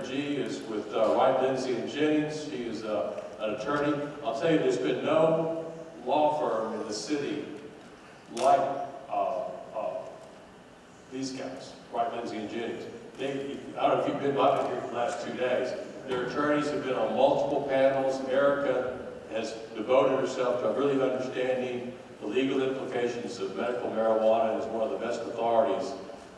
Erika Gee is with Wright, Lindsey, and Jennings. She is an attorney. I'll tell you, there's been no law firm in the city like these guys, Wright, Lindsey, and Jennings. I don't know if you've been by here for the last 2 days. Their attorneys have been on multiple panels. Erika has devoted herself to really understanding the legal implications of medical marijuana and is one of the best authorities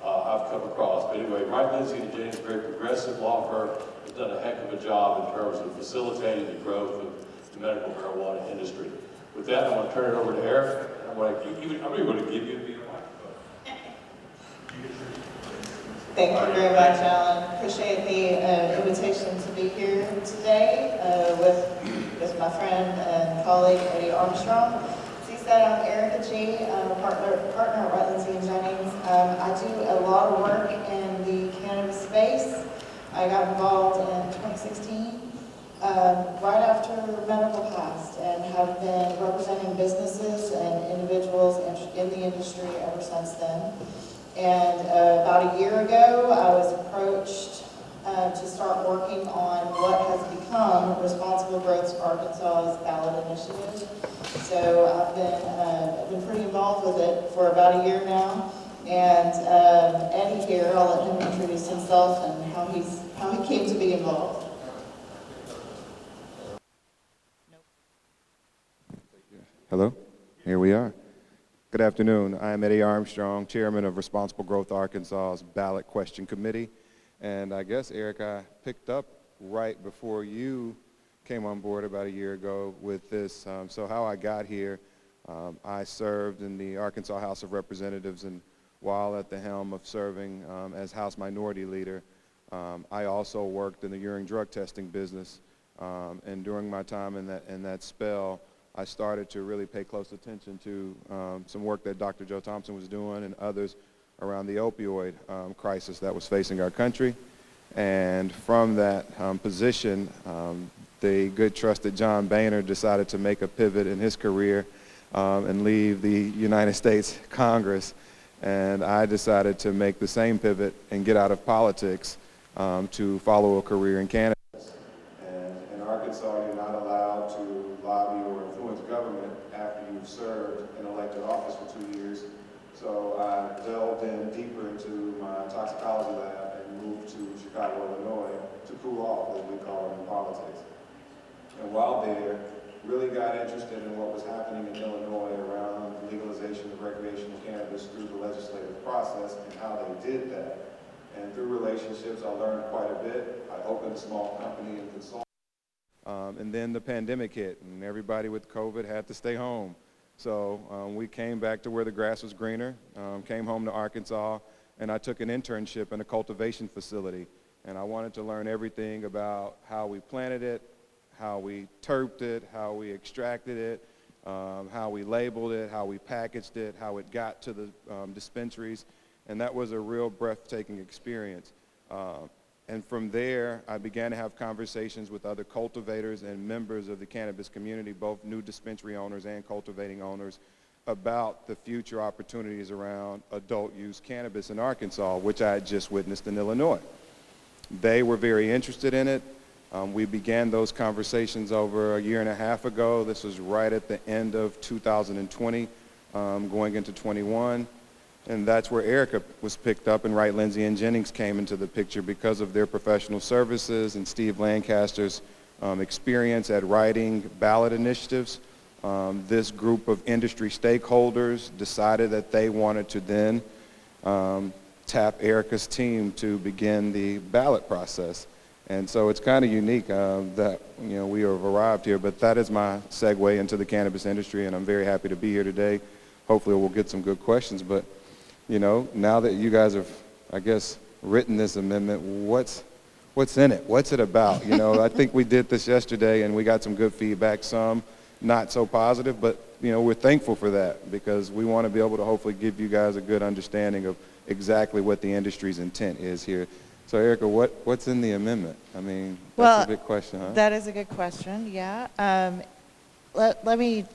I've come across. But anyway, Wright, Lindsey, and Jennings, very progressive law firm, has done a heck of a job in terms of facilitating the growth of the medical marijuana industry. With that, I want to turn it over to Erika. I'm really going to give you the microphone. Thank you very much, Alan. Appreciate the invitation to be here today with my friend and colleague, Eddie Armstrong. As he said, I'm Erika Gee. I'm a partner at Wright, Lindsey, and Jennings. I do a lot of work in the cannabis space. I got involved in 2016, right after medical passed, and have been representing businesses and individuals in the industry ever since then. And about a year ago, I was approached to start working on what has become Responsible Growth Arkansas's ballot initiative. So I've been pretty involved with it for about a year now. And Eddie here, I'll let him introduce himself and how he came to be involved. Hello, here we are. Good afternoon. I am Eddie Armstrong, Chairman of Responsible Growth Arkansas's Ballot Question Committee. And I guess, Erika, I picked up right before you came on board about a year ago with this. So how I got here, I served in the Arkansas House of Representatives, and while at the helm of serving as House Minority Leader, I also worked in the urine drug testing business. And during my time in that spell, I started to really pay close attention to some work that Dr. Joe Thompson was doing and others around the opioid crisis that was facing our country. And from that position, the good trusted John Boehner decided to make a pivot in his career and leave the United States Congress. And I decided to make the same pivot and get out of politics to follow a career in Canada. And in Arkansas, you're not allowed to lobby or influence government after you've served in elected office for 2 years. So I delved in deeper into my toxicology lab and moved to Chicago, Illinois to cool off, as we call it in politics. And while there, really got interested in what was happening in Illinois around legalization of recreational cannabis through the legislative process and how they did that. And through relationships, I learned quite a bit. I opened a small company and consulted. And then the pandemic hit, and everybody with COVID had to stay home. So we came back to where the grass was greener, came home to Arkansas, and I took an internship in a cultivation facility. And I wanted to learn everything about how we planted it, how we terped it, how we extracted it, how we labeled it, how we packaged it, how it got to the dispensaries. And that was a real breathtaking experience. And from there, I began to have conversations with other cultivators and members of the cannabis community, both new dispensary owners and cultivating owners, about the future opportunities around adult use cannabis in Arkansas, which I had just witnessed in Illinois. They were very interested in it. We began those conversations over a year and a half ago. This was right at the end of 2020, going into 21. And that's where Erika was picked up, and Wright, Lindsey, and Jennings came into the picture because of their professional services and Steve Lancaster's experience at writing ballot initiatives. This group of industry stakeholders decided that they wanted to then tap Erika's team to begin the ballot process. And so it's kind of unique that we have arrived here, but that is my segue into the cannabis industry, and I'm very happy to be here today. Hopefully we'll get some good questions, but now that you guys have, I guess, written this amendment, what's in it? What's it about? I think we did this yesterday and we got some good feedback, some not so positive, but we're thankful for that because we want to be able to hopefully give you guys a good understanding of exactly what the industry's intent is here. So Erika, what's in the amendment? I mean, that's a big question, huh? That is a good question, yeah. Let me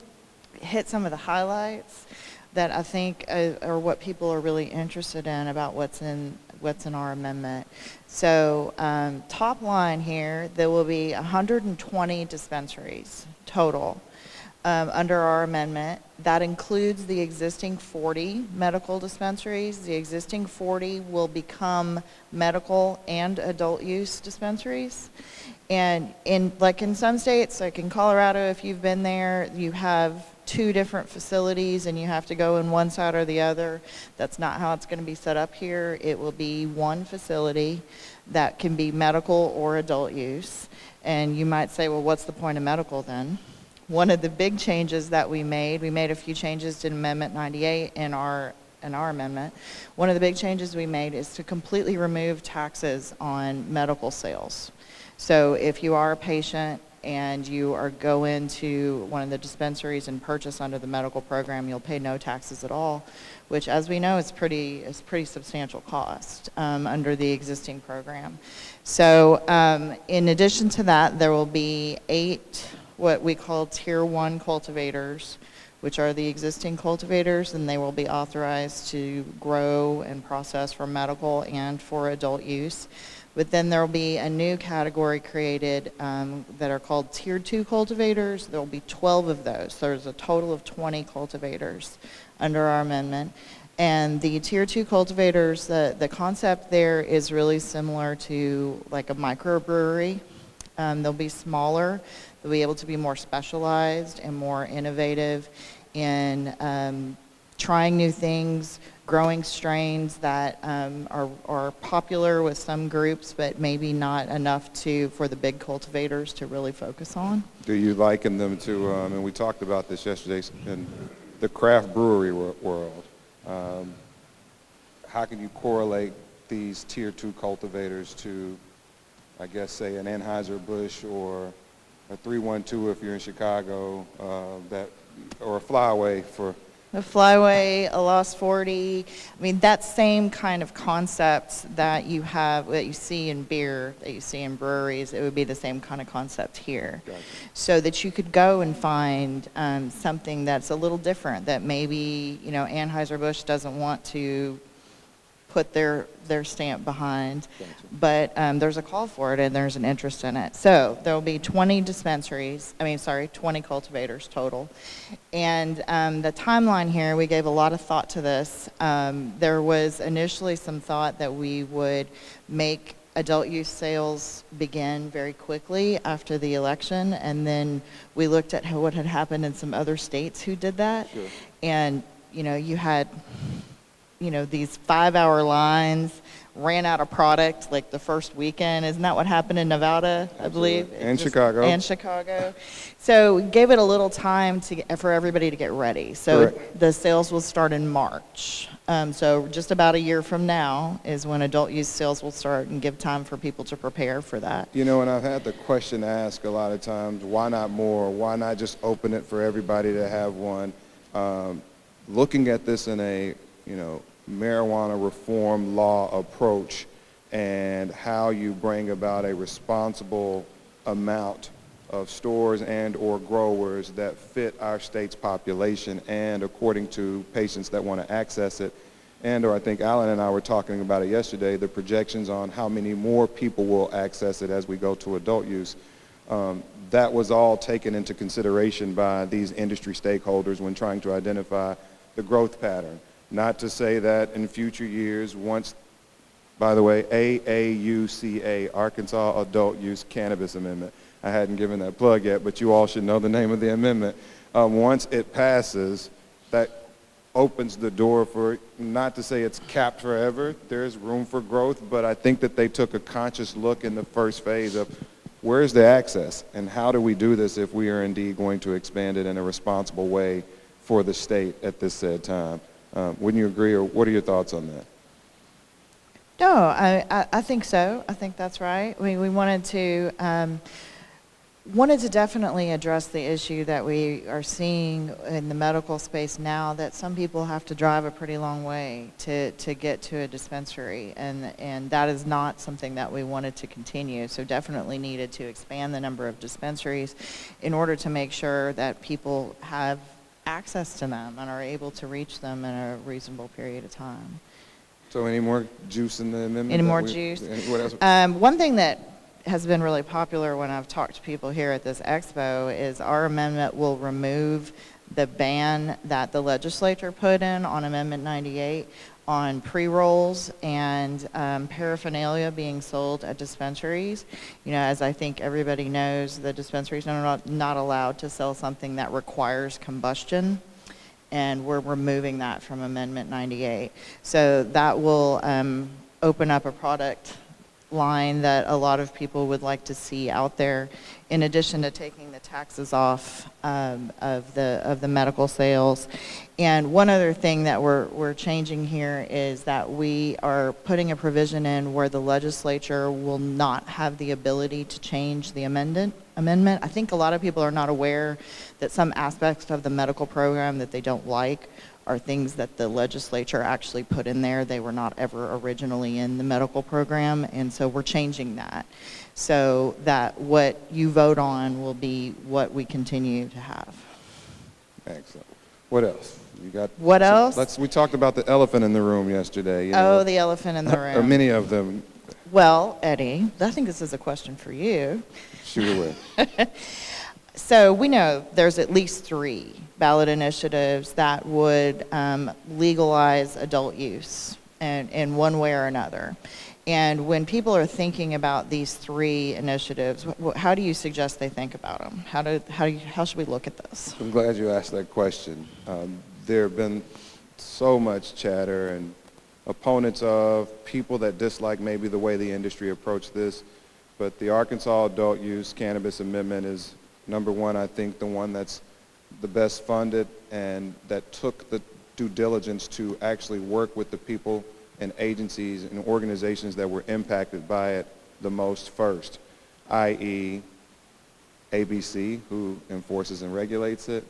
hit some of the highlights that I think are what people are really interested in about what's in what's in our amendment. So top line here, there will be 120 dispensaries total under our amendment. That includes the existing 40 medical dispensaries. The existing 40 will become medical and adult use dispensaries. And in some states, like in Colorado, if you've been there, you have 2 different facilities and you have to go in one side or the other. That's not how it's going to be set up here. It will be one facility that can be medical or adult use. And you might say, well, what's the point of medical then? One of the big changes that we made a few changes to Amendment 98 in our amendment. One of the big changes we made is to completely remove taxes on medical sales. So if you are a patient and you are go into one of the dispensaries and purchase under the medical program, you'll pay no taxes at all, which, as we know, is pretty substantial cost under the existing program. So in addition to that, there will be 8 what we call Tier 1 cultivators, which are the existing cultivators, and they will be authorized to grow and process for medical and for adult use. But then there will be a new category created that are called Tier 2 cultivators. There will be 12 of those. So there's a total of 20 cultivators under our amendment. And the Tier 2 cultivators, the concept there is really similar to like a microbrewery. They'll be smaller. They'll be able to be more specialized and more innovative in trying new things, growing strains that are popular with some groups, but maybe not enough for the big cultivators to really focus on. Do you liken them to, and we talked about this yesterday, in the craft brewery world? How can you correlate these Tier 2 cultivators to, I guess, say an Anheuser-Busch or a 312 if you're in Chicago, or a Flyway for... A Flyway, a Lost 40, I mean, that same kind of concepts that you have, that you see in beer, that you see in breweries, it would be the same kind of concept here. Gotcha. So that you could go and find something that's a little different, that maybe, Anheuser-Busch doesn't want to put their stamp behind, Gotcha. But there's a call for it and there's an interest in it. So there will be 20 cultivators total. And the timeline here, we gave a lot of thought to this. There was initially some thought that we would make adult use sales begin very quickly after the election, and then we looked at what had happened in some other states who did that. Sure. And you had these 5-hour lines, ran out of product like the first weekend. Isn't that what happened in Nevada, I believe? And Chicago. And Chicago. So we gave it a little time for everybody to get ready. So Correct. The sales will start in March. So just about a year from now is when adult use sales will start, and give time for people to prepare for that. And I've had the question asked a lot of times, why not more? Why not just open it for everybody to have one? Looking at this in a, marijuana reform law approach, and how you bring about a responsible amount of stores and or growers that fit our state's population and according to patients that want to access it. And or I think Alan and I were talking about it yesterday, the projections on how many more people will access it as we go to adult use. That was all taken into consideration by these industry stakeholders when trying to identify the growth pattern. Not to say that in future years, once, by the way, AAUCA, Arkansas Adult Use Cannabis Amendment. I hadn't given that plug yet, but you all should know the name of the amendment. Once it passes, that opens the door for, not to say it's capped forever, there's room for growth, but I think that they took a conscious look in the first phase of where's the access and how do we do this if we are indeed going to expand it in a responsible way for the state at this said time. Wouldn't you agree, or what are your thoughts on that? No, I think so. I think that's right. We wanted to definitely address the issue that we are seeing in the medical space now, that some people have to drive a pretty long way to get to a dispensary, and that is not something that we wanted to continue. So definitely needed to expand the number of dispensaries in order to make sure that people have access to them and are able to reach them in a reasonable period of time. So any more juice in the amendment? Any more juice? What else? One thing that has been really popular when I've talked to people here at this expo is our amendment will remove the ban that the legislature put in on Amendment 98 on pre-rolls and paraphernalia being sold at dispensaries. You know, as I think everybody knows, the dispensaries are not allowed to sell something that requires combustion, and we're removing that from Amendment 98. So that will open up a product line that a lot of people would like to see out there, in addition to taking the taxes off of the medical sales. And one other thing that we're changing here is that we are putting a provision in where the legislature will not have the ability to change the amendment. I think a lot of people are not aware that some aspects of the medical program that they don't like are things that the legislature actually put in there. They were not ever originally in the medical program, and so we're changing that so that what you vote on will be what we continue to have. Excellent. What else? You got? What else? We talked about the elephant in the room yesterday. You Oh, know, the elephant in the room. or many of them. Well, Eddie, I think this is a question for you. Shoot away. So we know there's at least 3 ballot initiatives that would legalize adult use in one way or another. And when people are thinking about these 3 initiatives, how do you suggest they think about them? How should we look at this? I'm glad you asked that question. There have been so much chatter and opponents of people that dislike maybe the way the industry approached this, but the Arkansas Adult Use Cannabis Amendment is number one, I think the one that's the best funded and that took the due diligence to actually work with the people and agencies and organizations that were impacted by it the most first, i.e. ABC, who enforces and regulates it,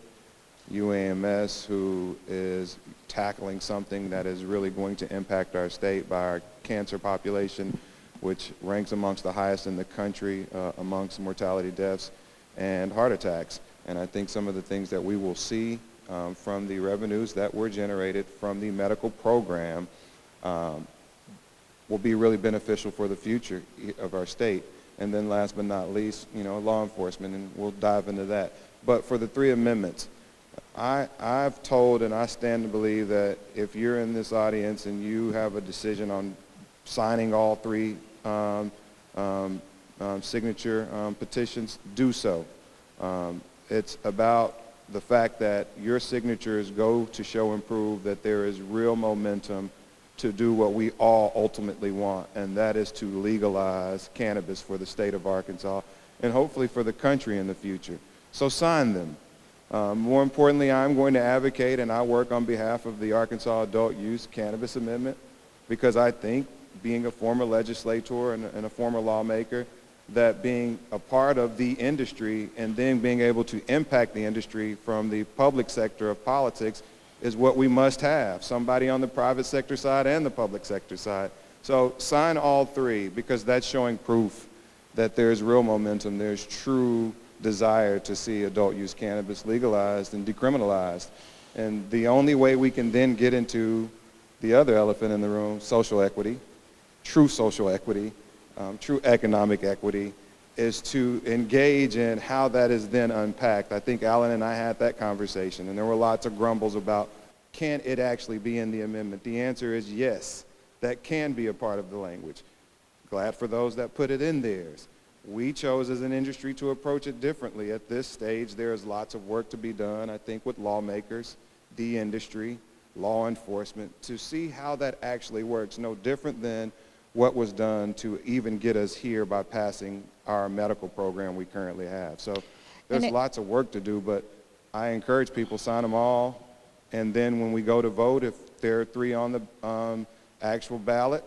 UAMS, who is tackling something that is really going to impact our state by our cancer population, which ranks amongst the highest in the country amongst mortality deaths and heart attacks. And I think some of the things that we will see from the revenues that were generated from the medical program will be really beneficial for the future of our state. And then last but not least, you know, law enforcement, and we'll dive into that. But for the 3 amendments, I've told and I stand to believe that if you're in this audience and you have a decision on signing all 3 signature petitions, do so. It's about the fact that your signatures go to show and prove that there is real momentum to do what we all ultimately want, and that is to legalize cannabis for the state of Arkansas and hopefully for the country in the future. So sign them. More importantly, I'm going to advocate and I work on behalf of the Arkansas Adult Use Cannabis Amendment because I think, being a former legislator and a former lawmaker, that being a part of the industry and then being able to impact the industry from the public sector of politics is what we must have. Somebody on the private sector side and the public sector side. So sign all 3 because that's showing proof that there's real momentum, there's true desire to see adult use cannabis legalized and decriminalized. And the only way we can then get into the other elephant in the room, social equity, true social equity, true economic equity, is to engage in how that is then unpacked. I think Alan and I had that conversation, and there were lots of grumbles about, can it actually be in the amendment? The answer is yes, that can be a part of the language. Glad for those that put it in theirs. We chose as an industry to approach it differently. At this stage, there's lots of work to be done, I think, with lawmakers, the industry, law enforcement, to see how that actually works. No different than what was done to even get us here by passing our medical program we currently have. So there's lots of work to do, but I encourage people, sign them all, and then when we go to vote, if there are 3 on the actual ballot,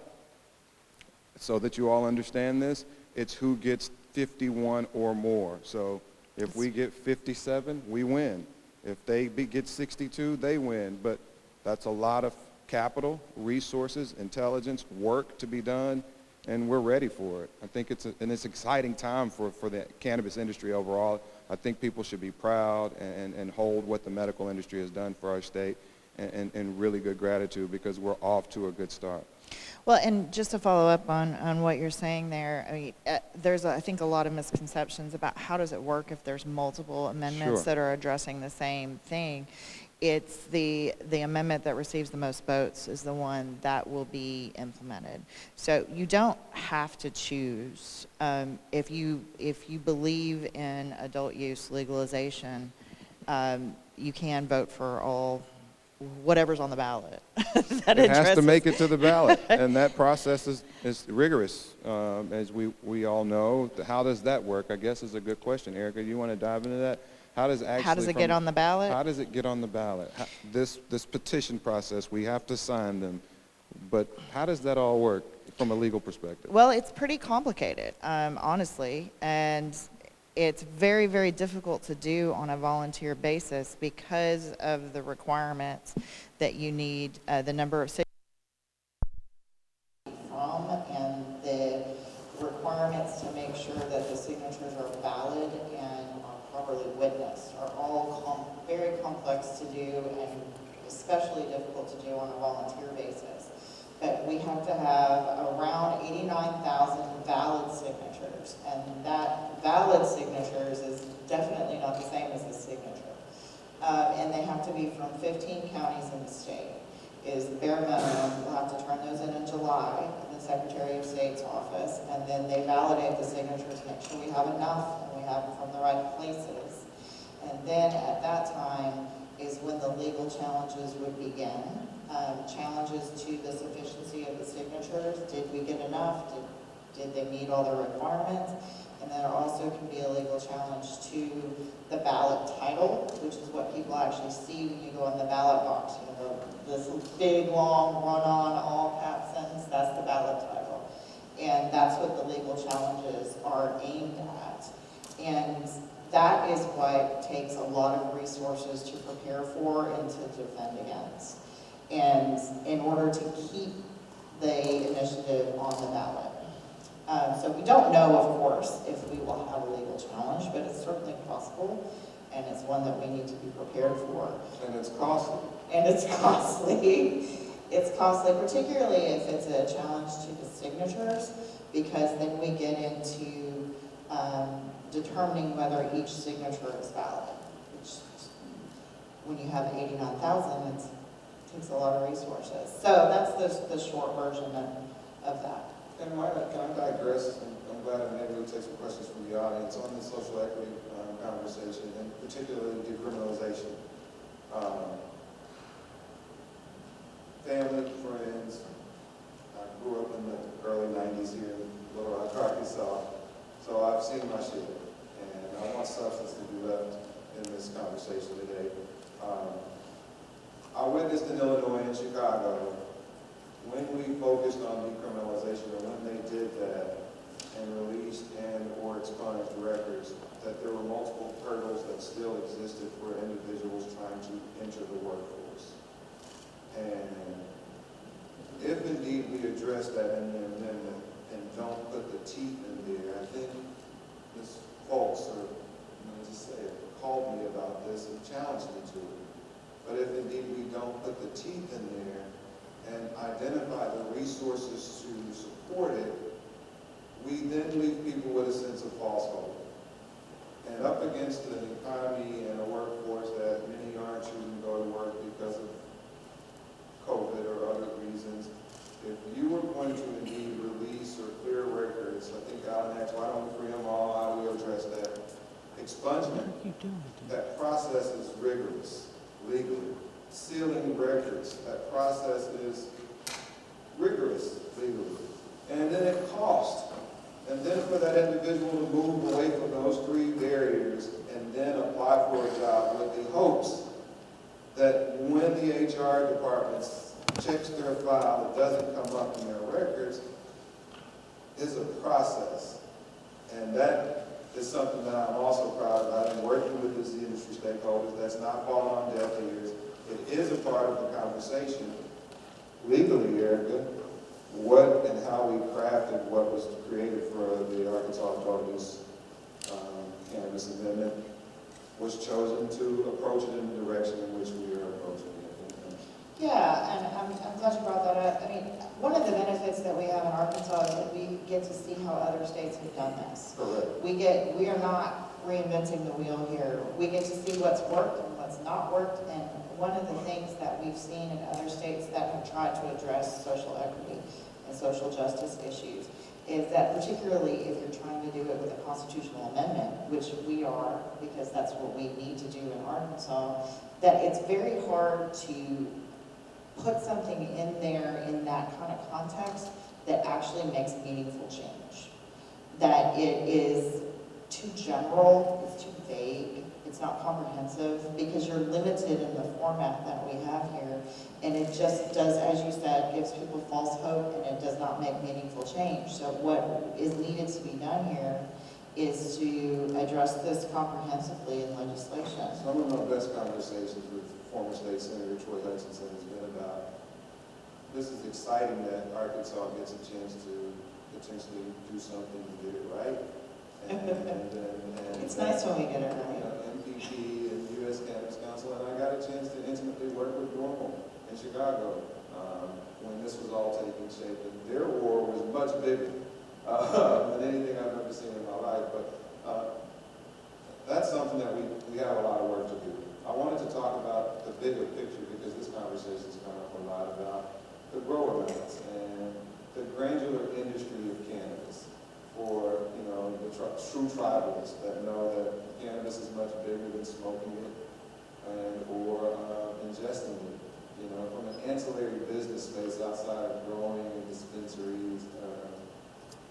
so that you all understand this, it's who gets 51 or more. So if we get 57, we win. If they get 62, they win. But that's a lot of capital, resources, intelligence, work to be done, and we're ready for it. I think it's an exciting time for the cannabis industry overall. I think people should be proud and hold what the medical industry has done for our state and really good gratitude because we're off to a good start. Well, and just to follow up on what you're saying there, I mean, there's, I think, a lot of misconceptions about how does it work if there's multiple amendments Sure. that are addressing the same thing. It's the amendment that receives the most votes is the one that will be implemented. So you don't have to choose. If you believe in adult use legalization, you can vote for all whatever's on the ballot. That It has to addresses- make it to the ballot, and that process is rigorous, as we all know. How does that work, I guess, is a good question. Erika, you want to dive into that? How does it get on the ballot? How does it get on the ballot? This petition process, we have to sign them, but how does that all work from a legal perspective? Well, it's pretty complicated, honestly, and it's very, very difficult to do on a volunteer basis because of the requirements that you need, the number of signatures from, and the requirements to make sure that the signatures are valid and are properly witnessed are all very complex to do and especially difficult to do on a volunteer basis. But we have to have around 89,000 valid signatures, and that valid signatures is definitely not the same as a signature. And they have to be from 15 counties in the state, is the bare minimum. We'll have to turn those in July in the Secretary of State's office, and then they validate the signatures, make sure we have enough, and we have them from the right places. And then at that time is when the legal challenges would begin. Challenges to the sufficiency of the signatures. Did we get enough? Did they meet all the requirements? And then there also can be a legal challenge to the ballot title, which is what people actually see when you go in the ballot box. You know, this big, long, run-on, all-cap sentence, that's the ballot title. And that's what the legal challenges are aimed at. And that is what takes a lot of resources to prepare for and to defend against. And in order to keep the initiative on the ballot. So we don't know, of course, if we will have a legal challenge, but it's certainly possible, and it's one that we need to be prepared for. And it's costly. And it's costly. It's costly, particularly if it's a challenge to the signatures, because then we get into determining whether each signature is valid, which when you have 89,000, it takes a lot of resources. So that's the short version of that. And can I digress? I'm glad I'm able to take some questions from the audience on the social equity conversation, and particularly decriminalization. Family, friends, I grew up in the early 90s here in Little Rock, Arkansas, so I've seen my share, and I want substance to be left in this conversation today. I witnessed in Illinois and Chicago when we focused on decriminalization, or when they did that and released and or expunged records, that there were multiple hurdles that still existed for individuals trying to enter the workforce. And if indeed we address that in the amendment and don't put the teeth in there, I think Ms. Folks, or just say it, called me about this and challenged me to it. But if indeed we don't put the teeth in there and identify the resources to support it, we then leave people with a sense of false hope. And up against an economy and a workforce that many aren't choosing to go to work because of COVID or other reasons, if you were going to indeed release or clear records, I think Alan asked, why don't we free them all? How do we address that? Expungement, that process is rigorous legally. Sealing records, that process is rigorous legally. And then it costs. And then for that individual to move away from those three barriers and then apply for a job with the hopes that when the HR department checks their file, it doesn't come up in their records, is a process. And that is something that I'm also proud of. I've been working with these industry stakeholders. That's not falling on deaf ears. It is a part of the conversation. Legally, Erika, what and how we crafted what was created for the Arkansas Adult Use Cannabis Amendment was chosen to approach it in the direction in which we are approaching it. Yeah, and I'm glad you brought that up. I mean, one of the benefits that we have in Arkansas is that we get to see how other states have done this. Correct. We are not reinventing the wheel here. We get to see what's worked and what's not worked, and one of the things that we've seen in other states that have tried to address social equity and social justice issues is that particularly if you're trying to do it with a constitutional amendment, which we are, because that's what we need to do in Arkansas, that it's very hard to put something in there in that kind of context that actually makes meaningful change. That it is too general, it's too vague, it's not comprehensive, because you're limited in the format that we have here, and it just does, as you said, gives people false hope, and it does not make meaningful change. So what is needed to be done here is to address this comprehensively in legislation. Some of my best conversations with former State Senator Troy Hutchinson has been about, this is exciting that Arkansas gets a chance to potentially do something to get it right. And It's nice when we get it you right. know, MPP and U.S. Cannabis Council, and I got a chance to intimately work with Normal in Chicago when this was all taking shape. And their war was much bigger than anything I've ever seen in my life. But that's something that we have a lot of work to do. I wanted to talk about the bigger picture because this conversation has come up a lot about the grower rights and the granular industry of cannabis for, you know, the true tribalists that know that cannabis is much bigger than smoking it and or ingesting it. You know, from an ancillary business space outside of growing and dispensaries.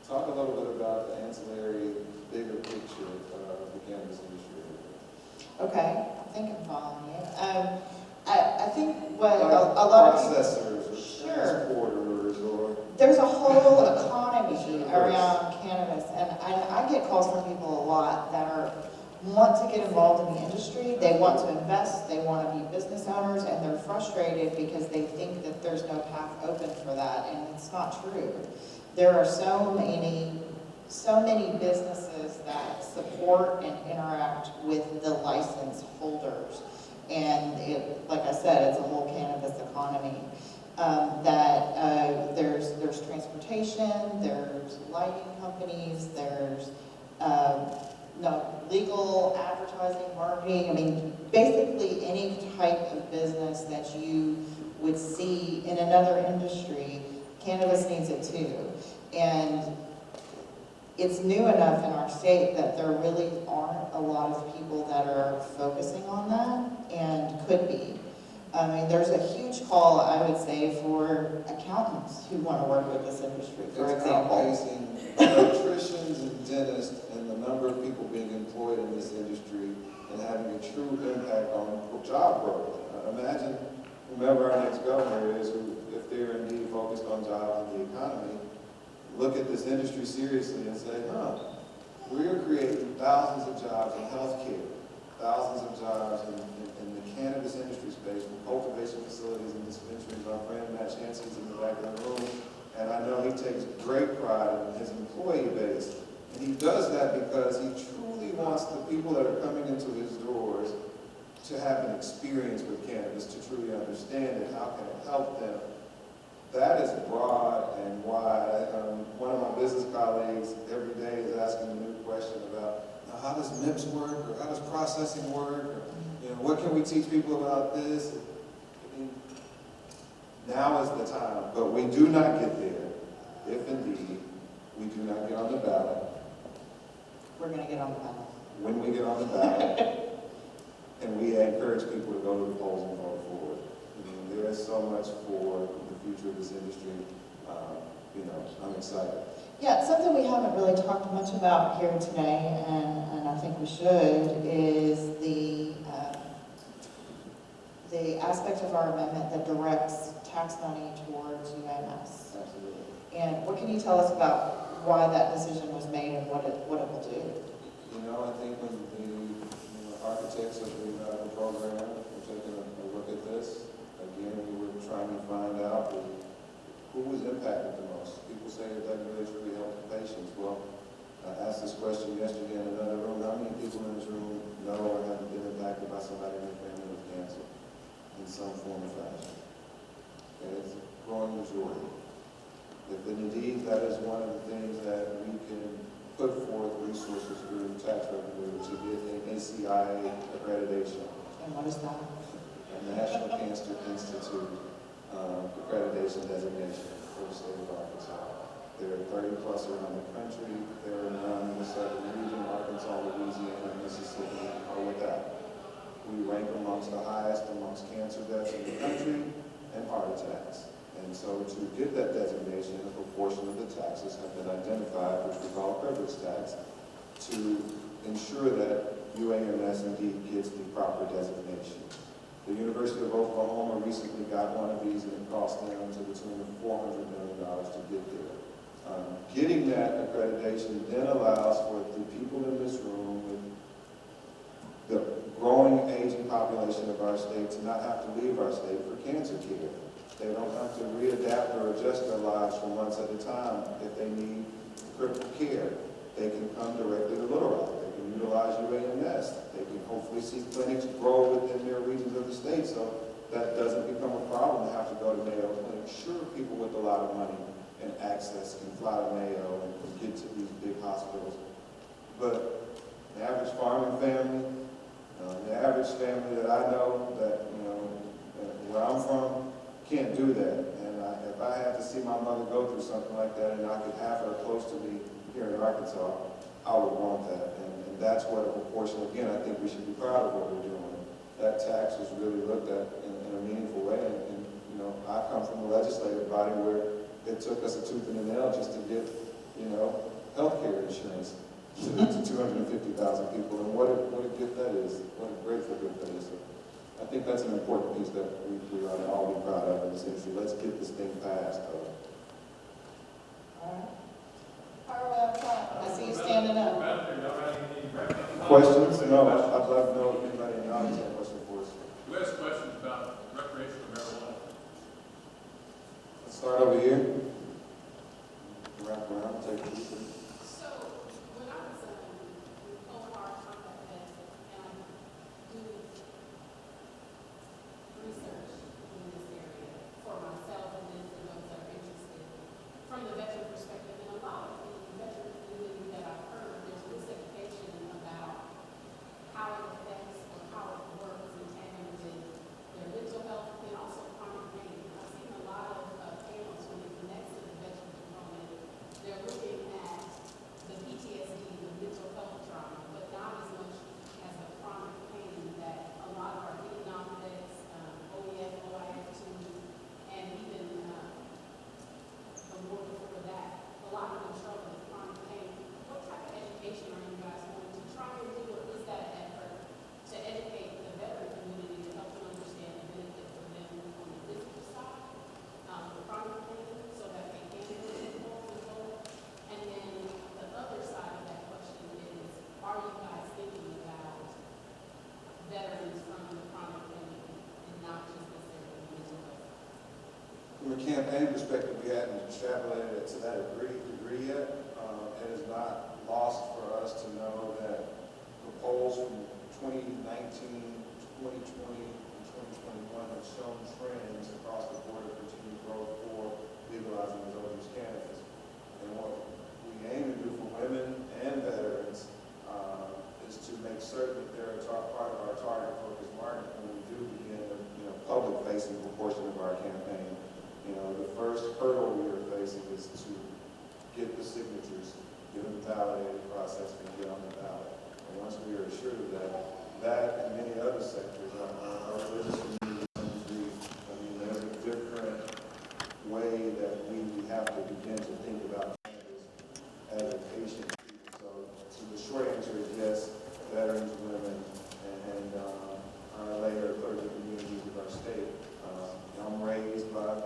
Talk a little bit about the ancillary, bigger picture of the cannabis industry. Okay, I think I'm following you. I think what a lot of people, processors or Sure. transporters or there's a whole economy around cannabis, and I get calls from people a lot that want to get involved in the industry, they want to invest, they want to be business owners, and they're frustrated because they think that there's no path open for that, and it's not true. There are so many businesses that support and interact with the license holders. And it, like I said, it's a whole cannabis economy. There's transportation, there's lighting companies, there's legal advertising, marketing. I mean, basically any type of business that you would see in another industry, cannabis needs it too. And it's new enough in our state that there really aren't a lot of people that are focusing on that and could be. I mean, there's a huge call, I would say, for accountants who want to work with this industry, for example. Outpacing electricians and dentists and the number of people being employed in this industry and having a true impact on job growth. Imagine whomever our next governor is, who, if they're indeed focused on jobs and the economy, look at this industry seriously and say, we're creating thousands of jobs in healthcare, thousands of jobs in the cannabis industry space, from cultivation facilities and dispensaries. Our friend Matt Chansey's in the back of the room, and I know he takes great pride in his employee base. And he does that because he truly wants the people that are coming into his doors to have an experience with cannabis, to truly understand it. How can it help them? That is broad and wide. One of my business colleagues every day is asking a new question about, how does MIPS work, or how does processing work, or what can we teach people about this? I mean, now is the time, but we do not get there if indeed we do not get on the ballot. We're going to get on the ballot. When we get on the ballot, and we encourage people to go to the polls and vote for it. There is so much for the future of this industry. I'm excited. Yeah, something we haven't really talked much about here today, and I think we should, is the aspect of our amendment that directs tax money towards UMS. Absolutely. And what can you tell us about why that decision was made and what it will do? I think when the architects of the program were taking a look at this, again, we were trying to find out who was impacted the most. People say it doesn't really truly help the patients. Well, I asked this question yesterday in another room. How many people in this room know or have been impacted by somebody in their family with cancer in some form or fashion? accreditation. And what is that? A National Cancer Institute accreditation designation for the state of Arkansas. There are 30 plus around the country. There are none in the southern region, Arkansas, Louisiana, Mississippi are without. We rank amongst the highest amongst cancer deaths in the country and heart attacks. And so to get that designation, a proportion of the taxes have been identified, which we call a privilege tax, to ensure that UAMS indeed gets the proper designation. The University of Oklahoma recently got one of these, and it cost them to the tune of $400 million to get there. Getting that accreditation then allows for the people in this room with the growing aging population of our state to not have to leave our state for cancer care. They don't have to readapt or adjust their lives for months at a time if they need critical care. They can come directly to Little Rock. They can utilize UAMS. They can hopefully see clinics grow within their regions of the state, so that doesn't become a problem to have to go to Mayo Clinic. Sure, people with a lot of money and access can fly to Mayo and get to these big hospitals. But the average farming family, the average family that I know that, where I'm from, can't do that. And if I had to see my mother go through something like that and I could have her close to me here in Arkansas, I would want that. And that's what a proportion, again, I think we should be proud of what we're doing. That tax was really looked at in a meaningful way. And I come from a legislative body where it took us a tooth and a nail just to get, health care insurance to 250,000 people. And what a gift that is. What a grateful gift that is. I think that's an important piece that we ought to all be proud of in this industry. Let's get this thing passed, though. All right. Harlow, I see you standing up. Questions? No, I'd love to know if anybody in the audience has a question for us. Who has questions about recreational marijuana? Let's start over here. Wrap around, take a look. So, when I was in Ohio Contact Fest, and I do research in this area for myself and then for those that are interested, from the veteran perspective, and a lot of the veteran community that I've heard, there's miseducation about how it affects or how it works in tandem with their mental health and also chronic pain. I've seen a lot of panels when it connects to the veteran component. They're looking at the PTSD, the mental health trauma, but not as much as the chronic pain that a lot of our economics, OEF, OIF2, and even the more before that, a lot of them struggle with chronic pain. What type of education are you guys going to try and do, or is that an effort to educate the veteran community to help them understand the benefit for them on the physical side, the chronic pain, so that they can get control? And then the other side of that question is, are you guys thinking about veterans from the chronic pain and not just necessarily mental health? From a campaign perspective, we hadn't extrapolated it to that degree yet. It is not lost for us to know that the polls from 2019, 2020, and 2021 have shown trends across the board of continued growth for legalizing adult use cannabis. And what we aim to do for women and veterans is to make certain that they're part of our target focus market when we do begin the public-facing proportion of our campaign. The first hurdle we are facing is to get the signatures, get them validated process, and get on the ballot. And once we are assured of that and many other sectors, our religious community, there's a different way that we have to begin to think about cannabis as a patient. So the short answer is yes, veterans, women, and our later clergy communities of our state. I'm raised by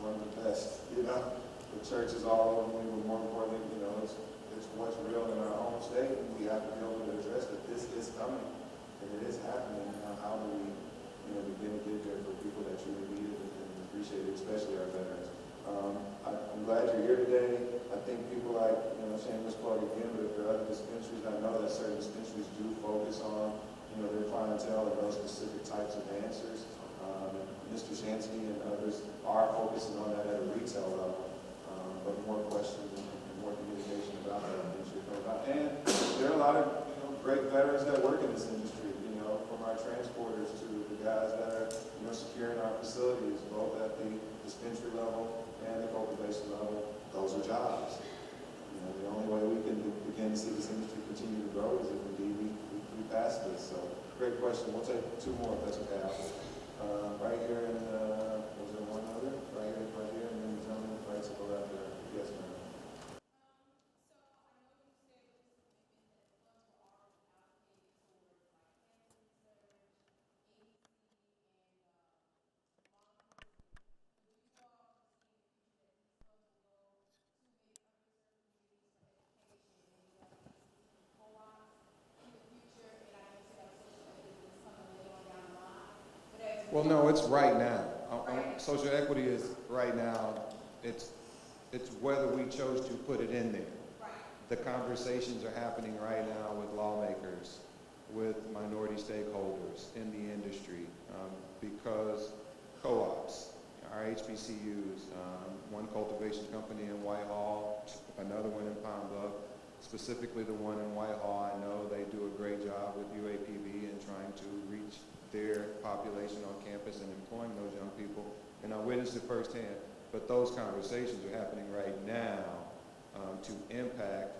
one of the best, the churches all over me, but more importantly, it's what's real in our home state, and we have to be able to address that this is coming, and it is happening. Now, how do we, begin to get there for people that truly need it and appreciate it, especially our veterans? I'm glad you're here today. I think people like, shameless plug again, but if there are other dispensaries, I know that certain dispensaries do focus on, their clientele and those specific types of answers. Mr. Shansky and others are focusing on that at a retail level, but more questions and more communication about that industry comes out. And there are a lot of great veterans that work in this industry, from our transporters to the guys that are, securing our facilities, both at the dispensary level and the cultivation level. Those are jobs. The only way we can begin to see this industry continue to grow is if indeed we pass this. So, great question. We'll take two more if that's okay. Right here, and was there one other? Right here, and then the gentleman right to the left there. Yes, ma'am. Well, no, it's right now. Social equity is right now. It's whether we chose to put it in there. The conversations are happening right now with lawmakers, with minority stakeholders in the industry, because co-ops, our HBCUs, one cultivation company in Whitehall, another one in Pine Bluff, specifically the one in Whitehall. I know they do a great job with UAPB in trying to reach their population on campus and employing those young people, and I witnessed it firsthand. But those conversations are happening right now to impact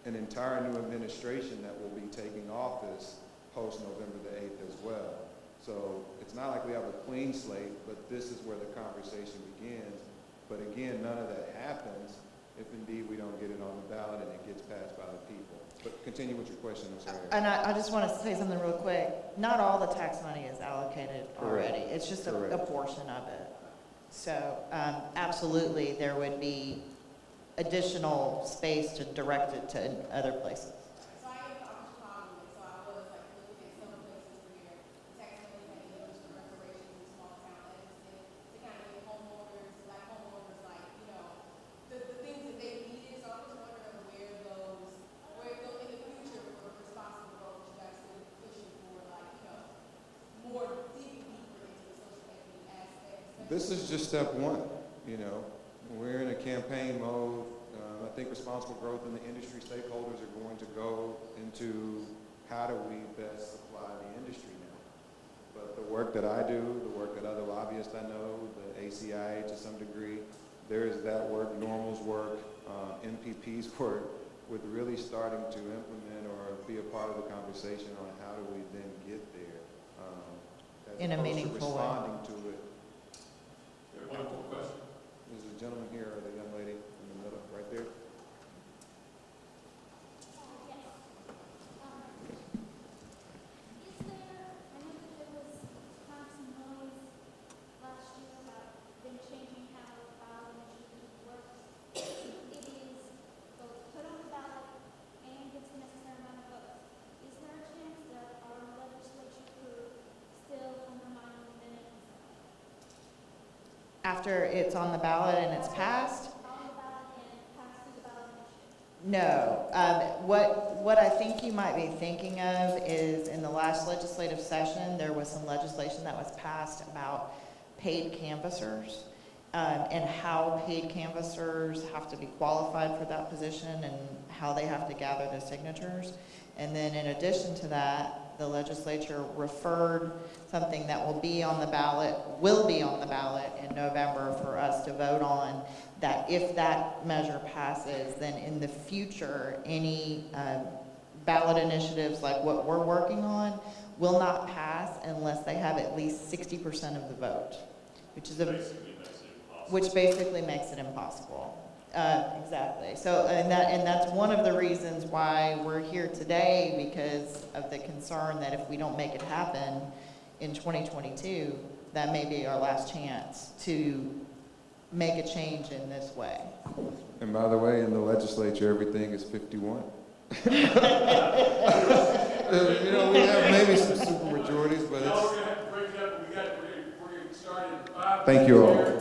an entire new administration that will be taking office post-November the 8th as well. So it's not like we have a clean slate, but this is where the conversation begins. But again, none of that happens if indeed we don't get it on the ballot and it gets passed by the people. But continue with your question, I'm sorry. And I just want to say something real quick. Not all the tax money is allocated already. Correct. It's just a Correct. portion of it. So absolutely, there would be additional space to direct it to other places. So I am Armstrong, so I was like looking at some places where the tax money had been used for reparations in small town Evanston to kind of give homeowners, like, the things that they needed. So I was wondering where those in the future for responsible growth, you guys could be pushing for, more deeper into the social equity aspect. This is just step one, We're in a campaign mode. I think responsible growth in the industry stakeholders are going to go into how do we best supply the industry now. But the work that I do, the work that other lobbyists I know, the ACIA to some degree, there is that work, Normal's work, MPP's work, with really starting to implement or be a part of the conversation on how do we then get there. As In a opposed to meaningful way. responding to it. One more question. There's a gentleman here, or the young lady in the middle, right there. After it's on the ballot and it's passed? No. What I think you might be thinking of is in the last legislative session, there was some legislation that was passed about paid canvassers and how paid canvassers have to be qualified for that position and how they have to gather the signatures. And then in addition to that, the legislature referred something that will be on the ballot in November for us to vote on, that if that measure passes, then in the future, any ballot initiatives like what we're working on will not pass unless they have at least 60% of the vote, which basically makes it impossible. Exactly. So, and that's one of the reasons why we're here today, because of the concern that if we don't make it happen in 2022, that may be our last chance to make a change in this way. And by the way, in the legislature, everything is 51. We have maybe some super majorities, but No, we're going to have to break it up. We're getting started in 5 Thank you all. minutes here.